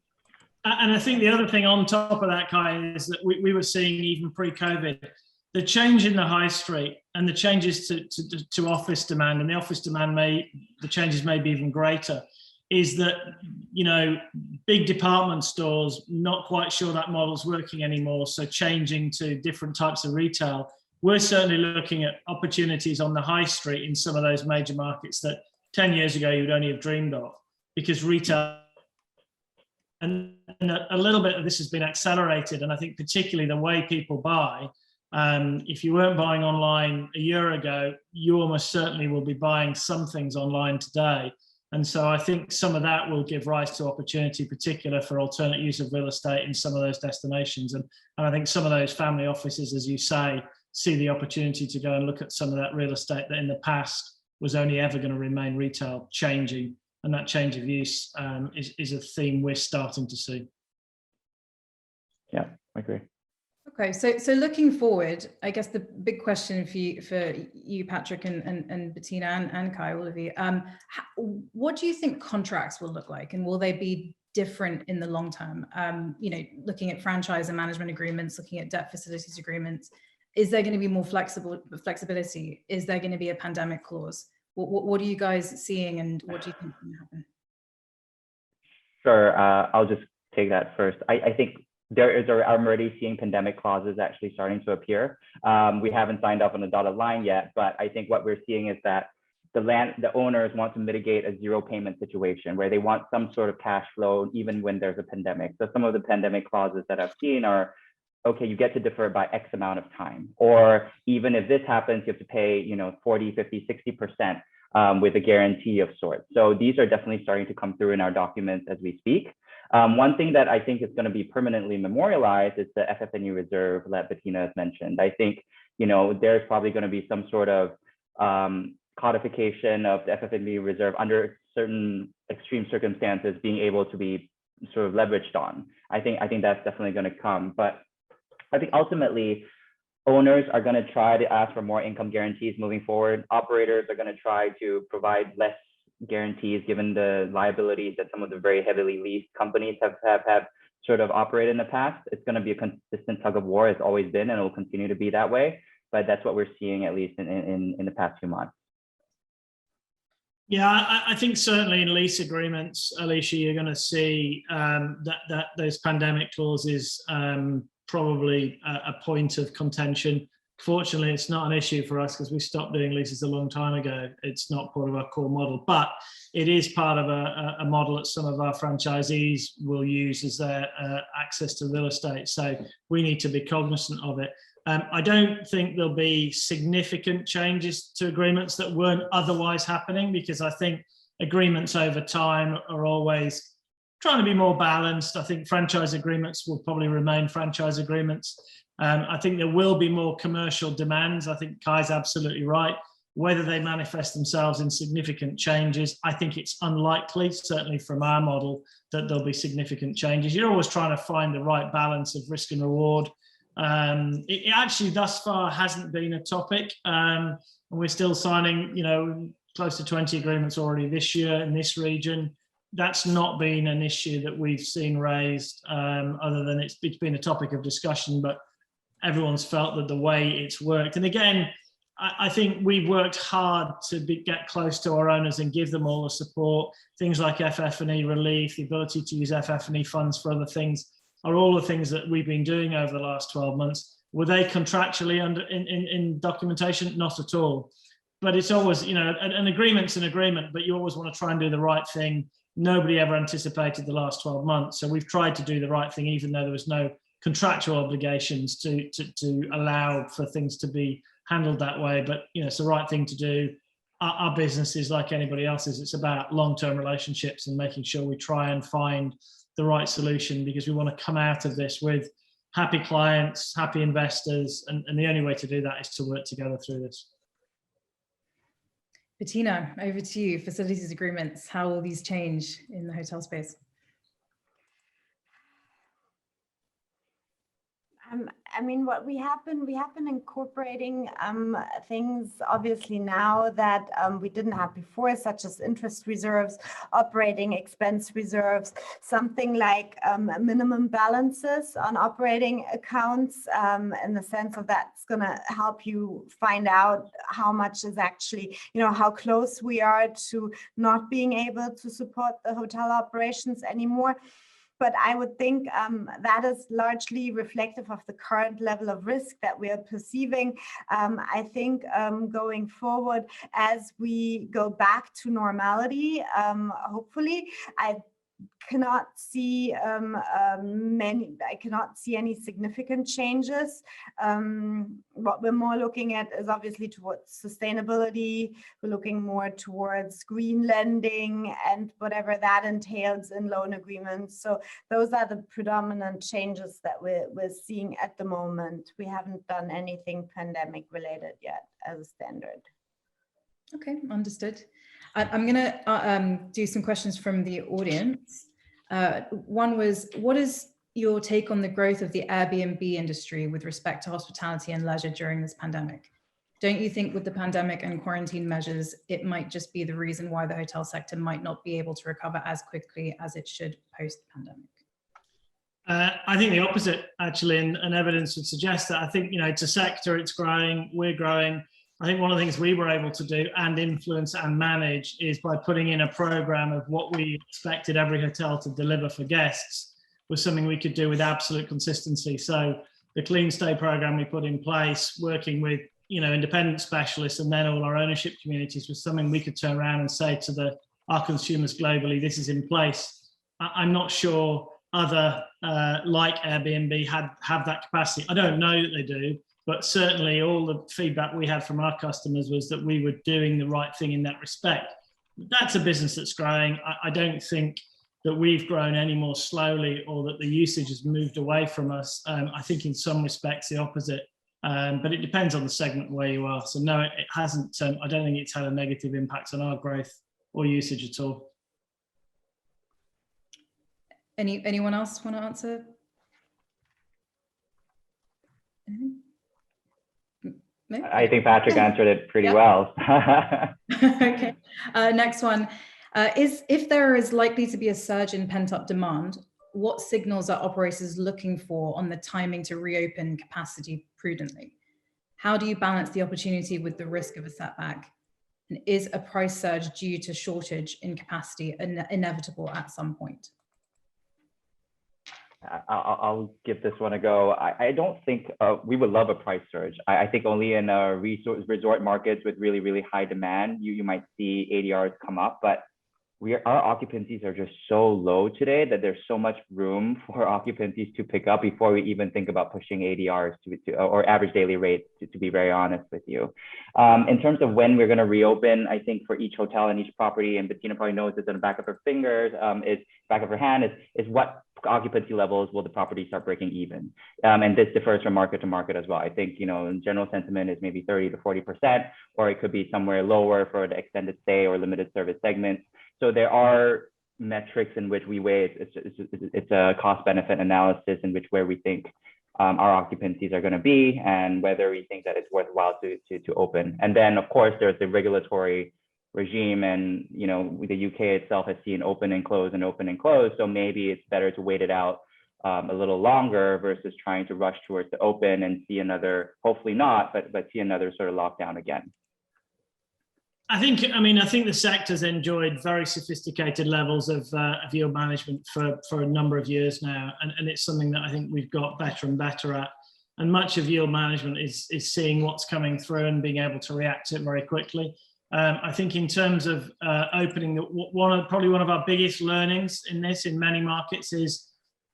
And I think the other thing on top of that, Kai, is that we were seeing even pre-COVID, the change in the high street and the changes to office demand, and the office demand the changes may be even greater, is that, big department stores, not quite sure that model's working anymore, so changing to different types of retail. We're certainly looking at opportunities on the high street in some of those major markets that 10 years ago you would only have dreamed of, because retail, and a little bit of this has been accelerated, and I think particularly the way people buy If you weren't buying online a year ago, you almost certainly will be buying some things online today. And so I think some of that will give rise to opportunity, particular for alternate use of real estate in some of those destinations. And I think some of those family offices, as you say, see the opportunity to go and look at some of that real estate that in the past was only ever going to remain retail, changing. And that change of use is a theme we're starting to see. Yeah, I agree. Okay, so looking forward, I guess the big question for you, Patrick, and Bettina and Kai, all of you, what do you think contracts will look like, and will they be different in the long term? You know, looking at franchise and management agreements, looking at debt facilities agreements, is there going to be more flexibility? Is there going to be a pandemic clause? What are you guys seeing, and what do you think can happen? Sure, I'll just take that first. I think I'm already seeing pandemic clauses actually starting to appear. We haven't signed up on the dotted line yet, but I think what we're seeing is that the owners want to mitigate a zero payment situation where they want some sort of cash flow even when there's a pandemic. So some of the pandemic clauses that I've seen are, okay, you get to defer by X amount of time, or even if this happens, you have to pay, you know, 40, 50, 60% with a guarantee of sorts. So these are definitely starting to come through in our documents as we speak. One thing that I think is going to be permanently memorialized is the FF&E reserve that Bettina has mentioned. I think, you know, there's probably going to be some sort of codification of the FF&E reserve under certain extreme circumstances being able to be sort of leveraged on. I think that's definitely going to come. But I think ultimately, owners are going to try to ask for more income guarantees moving forward. Operators are going to try to provide less guarantees given the liabilities that some of the very heavily leased companies have sort of operated in the past. It's going to be a consistent tug of war. It's always been, and it will continue to be that way. But that's what we're seeing, at least in the past few months. Yeah, I think certainly in lease agreements, Alicia, you're going to see that those pandemic clauses probably a point of contention. Fortunately, it's not an issue for us because we stopped doing leases a long time ago. It's not part of our core model, but it is part of a model that some of our franchisees will use as their access to real estate. So we need to be cognizant of it. I don't think there'll be significant changes to agreements that weren't otherwise happening, because I think agreements over time are always trying to be more balanced. I think franchise agreements will probably remain franchise agreements. I think there will be more commercial demands. I think Kai's absolutely right. Whether they manifest themselves in significant changes, I think it's unlikely, certainly from our model, that there'll be significant changes. You're always trying to find the right balance of risk and reward. It actually thus far hasn't been a topic. And we're still signing, you know, close to 20 agreements already this year in this region. That's not been an issue that we've seen raised, other than it's been a topic of discussion, but everyone's felt that the way it's worked. And again, I think we've worked hard to get close to our owners and give them all the support. Things like FF&E relief, the ability to use FF&E funds for other things are all the things that we've been doing over the last 12 months. Were they contractually in documentation? Not at all. But it's always, you know, an agreement's an agreement, but you always want to try and do the right thing. Nobody ever anticipated the last 12 months. So we've tried to do the right thing, even though there was no contractual obligations to allow for things to be handled that way. But, you know, it's the right thing to do. Our business is like anybody else's. It's about long-term relationships and making sure we try and find the right solution, because we want to come out of this with happy clients, happy investors. And the only way to do that is to work together through this. Bettina, over to you. Facilities agreements, how will these change in the hotel space? I mean, what we have been incorporating things obviously now that we didn't have before, such as interest reserves, operating expense reserves, something like minimum balances on operating accounts, in the sense of that's going to help you find out how much is actually, you know, how close we are to not being able to support the hotel operations anymore. But I would think that is largely reflective of the current level of risk that we are perceiving. I think going forward, as we go back to normality, hopefully, I cannot see I cannot see any significant changes. What we're more looking at is obviously towards sustainability. We're looking more towards green lending and whatever that entails in loan agreements. So those are the predominant changes that we're seeing at the moment. We haven't done anything pandemic related yet as a standard. Okay, understood. I'm going to do some questions from the audience. One was, what is your take on the growth of the Airbnb industry with respect to hospitality and leisure during this pandemic? Don't you think with the pandemic and quarantine measures, it might just be the reason why the hotel sector might not be able to recover as quickly as it should post-pandemic? I think the opposite, actually, and evidence would suggest that. I think, it's a sector, it's growing, we're growing. I think one of the things we were able to do and influence and manage is by putting in a program of what we expected every hotel to deliver for guests was something we could do with absolute consistency. So the Clean Stay program we put in place, working with independent specialists and then all our ownership communities, was something we could turn around and say to our consumers globally, this is in place. I'm not sure other like Airbnb have that capacity. I don't know that they do. But certainly all the feedback we had from our customers was that we were doing the right thing in that respect. That's a business that's growing. I don't think that we've grown any more slowly or that the usage has moved away from us. I think in some respects the opposite, but it depends on the segment where you are. So no, it hasn't. I don't think it's had a negative impact on our growth or usage at all. Anyone else want to answer? No? I think Patrick answered it pretty well. Okay. Next one. If there is likely to be a surge in pent-up demand, what signals are operators looking for on the timing to reopen capacity prudently? How do you balance the opportunity with the risk of a setback? And is a price surge due to shortage in capacity inevitable at some point? I'll give this one a go. I don't think we would love a price surge. I think only in resort markets with really, really high demand, you might see ADRs come up, but our occupancies are just so low today that there's so much room for occupancies to pick up before we even think about pushing ADRs or average daily rates, to be very honest with you. In terms of when we're going to reopen, I think for each hotel and each property, and Bettina probably knows this in the back of her fingers, back of her hand, is what occupancy levels will the property start breaking even. And this differs from market to market as well. I think, in general sentiment is maybe 30 to 40%, or it could be somewhere lower for the extended stay or limited service segments. So there are metrics in which we weigh. It's a cost benefit analysis in which where we think our occupancies are going to be and whether we think that it's worthwhile to open. And then of course there's the regulatory regime, and the UK itself has seen open and close and open and close. So maybe it's better to wait it out a little longer versus trying to rush towards the open and see another, hopefully not, but see another sort of lockdown again. I think the sector's enjoyed very sophisticated levels of yield management for a number of years now, and it's something that I think we've got better and better at. And much of yield management is seeing what's coming through and being able to react to it very quickly. I think in terms of opening, probably one of our biggest learnings in many markets is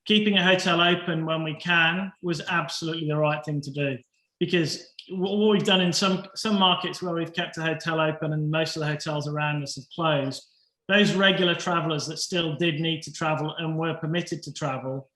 keeping a hotel open when we can was absolutely the right thing to do, because what we've done in some markets where we've kept a hotel open and most of the hotels around us have closed, those regular travelers that still did need to travel and were permitted to travel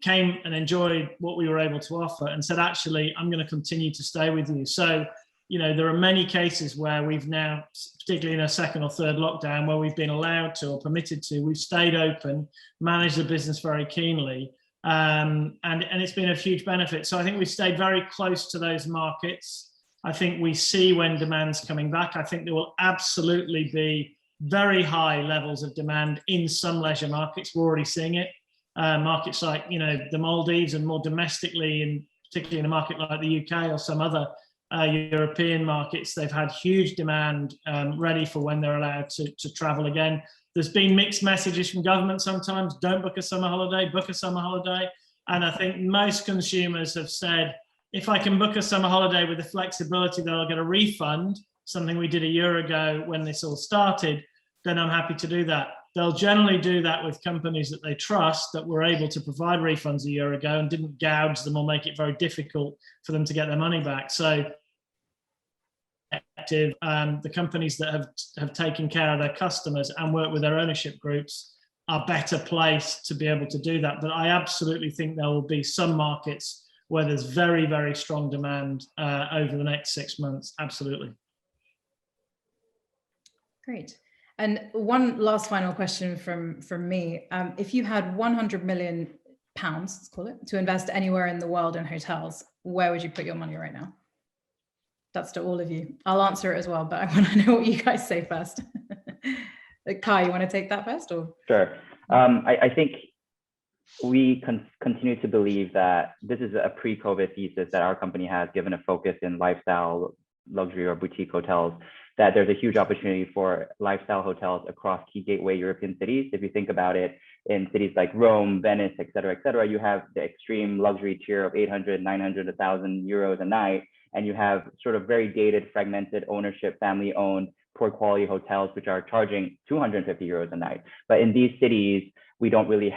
came and enjoyed what we were able to offer and said, actually, I'm going to continue to stay with you. So, there are many cases where we've now, particularly in a second or third lockdown, where we've been allowed to or permitted to, we've stayed open, managed the business very keenly. And it's been a huge benefit. So I think we've stayed very close to those markets. I think we see when demand's coming back. I think there will absolutely be very high levels of demand in some leisure markets. We're already seeing it. Markets like, the Maldives, and more domestically, and particularly in a market like the UK or some other European markets, they've had huge demand ready for when they're allowed to travel again. There's been mixed messages from government sometimes, don't book a summer holiday, book a summer holiday. And I think most consumers have said, if I can book a summer holiday with the flexibility that I'll get a refund, something we did a year ago when this all started, then I'm happy to do that. they'll generally do that with companies that they trust, that were able to provide refunds a year ago and didn't gouge them or make it very difficult for them to get their money back. So the companies that have taken care of their customers and work with their ownership groups are better placed to be able to do that. But I absolutely think there will be some markets where there's very, very strong demand over the next 6 months. Absolutely. Great. And one last final question from me. If you had 100 million pounds, let's call it, to invest anywhere in the world in hotels, where would you put your money right now? That's to all of you. I'll answer it as well, but I want to know what you guys say first. Kai, you want to take that first? Or? Sure. I think we continue to believe that this is a pre-COVID thesis that our company has, given a focus in lifestyle, luxury, or boutique hotels, that there's a huge opportunity for lifestyle hotels across key gateway European cities. If you think about it, in cities like Rome, Venice, et cetera, you have the extreme luxury tier of 800, 900, 1,000 euros a night. And you have sort of very dated, fragmented ownership, family-owned, poor quality hotels, which are charging 250 euros a night. But in these cities, we don't really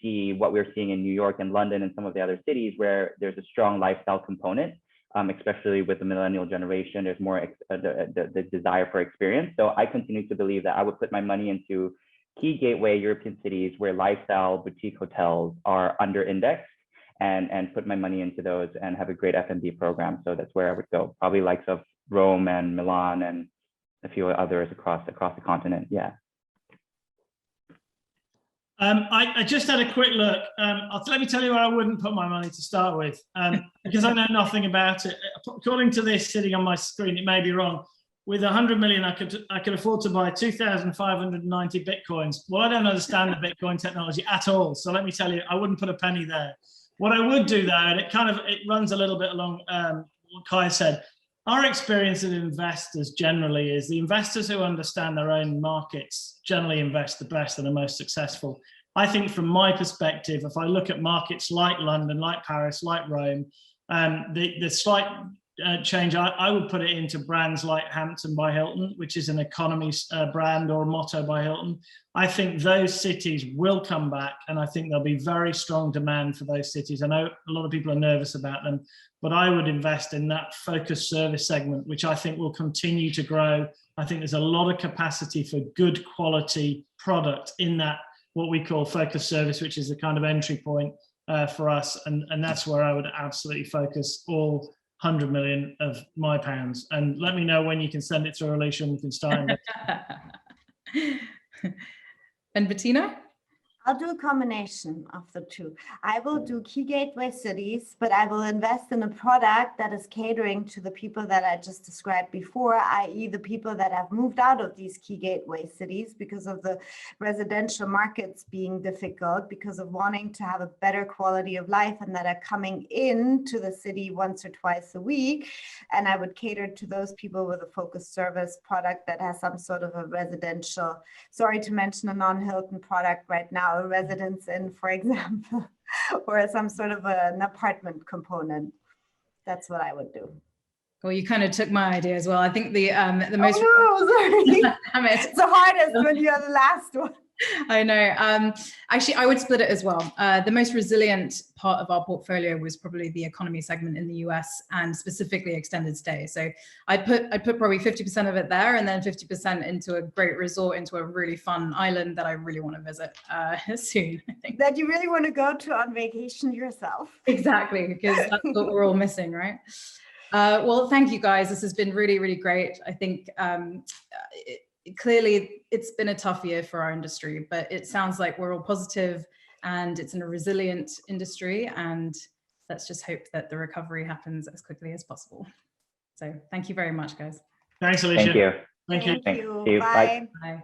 see what we're seeing in New York and London and some of the other cities where there's a strong lifestyle component, especially with the millennial generation. There's more the desire for experience. So I continue to believe that I would put my money into key gateway European cities where lifestyle boutique hotels are under indexed, and put my money into those and have a great F&B program. So that's where I would go, probably likes of Rome and Milan and a few others across the continent. Yeah. I just had a quick look. Let me tell you where I wouldn't put my money to start with, because I know nothing about it. According to this sitting on my screen, it may be wrong. With 100 million, I could afford to buy 2,590 Bitcoins. Well, I don't understand the Bitcoin technology at all. So let me tell you, I wouldn't put a penny there. What I would do though, and it runs a little bit along what Kai said, our experience of investors generally is the investors who understand their own markets generally invest the best and are most successful. I think from my perspective, if I look at markets like London, like Paris, like Rome, the slight change, I would put it into brands like Hampton by Hilton, which is an economy brand, or Motto by Hilton. I think those cities will come back, and I think there'll be very strong demand for those cities. I know a lot of people are nervous about them, but I would invest in that focused service segment, which I think will continue to grow. I think there's a lot of capacity for good quality product in that, what we call focused service, which is the kind of entry point for us. And that's where I would absolutely focus all 100 million of my pounds. And let me know when you can send it through, Alicia, and we can start. And Bettina? I'll do a combination of the two. I will do key gateway cities, but I will invest in a product that is catering to the people that I just described before, i.e. the people that have moved out of these key gateway cities because of the residential markets being difficult, because of wanting to have a better quality of life, and that are coming into the city once or twice a week. And I would cater to those people with a focused service product that has some sort of a residential, sorry to mention a non-Hilton product right now, a residence in, for example, or some sort of an apartment component. That's what I would do. Well, you kind of took my idea as well. I think the most. Oh no, sorry. It's the hardest when you're the last one. I know. Actually, I would split it as well. The most resilient part of our portfolio was probably the economy segment in the US, and specifically extended stay. So I put probably 50% of it there, and then 50% into a great resort, into a really fun island that I really want to visit soon, I think. That you really want to go to on vacation yourself. Exactly, because that's what we're all missing, right? Well, thank you guys. This has been really, really great. I think clearly it's been a tough year for our industry, but it sounds like we're all positive and it's in a resilient industry, and let's just hope that the recovery happens as quickly as possible. So thank you very much, guys. Thanks, Alicia. Thank you. Thank you. Thank you. Bye. Bye.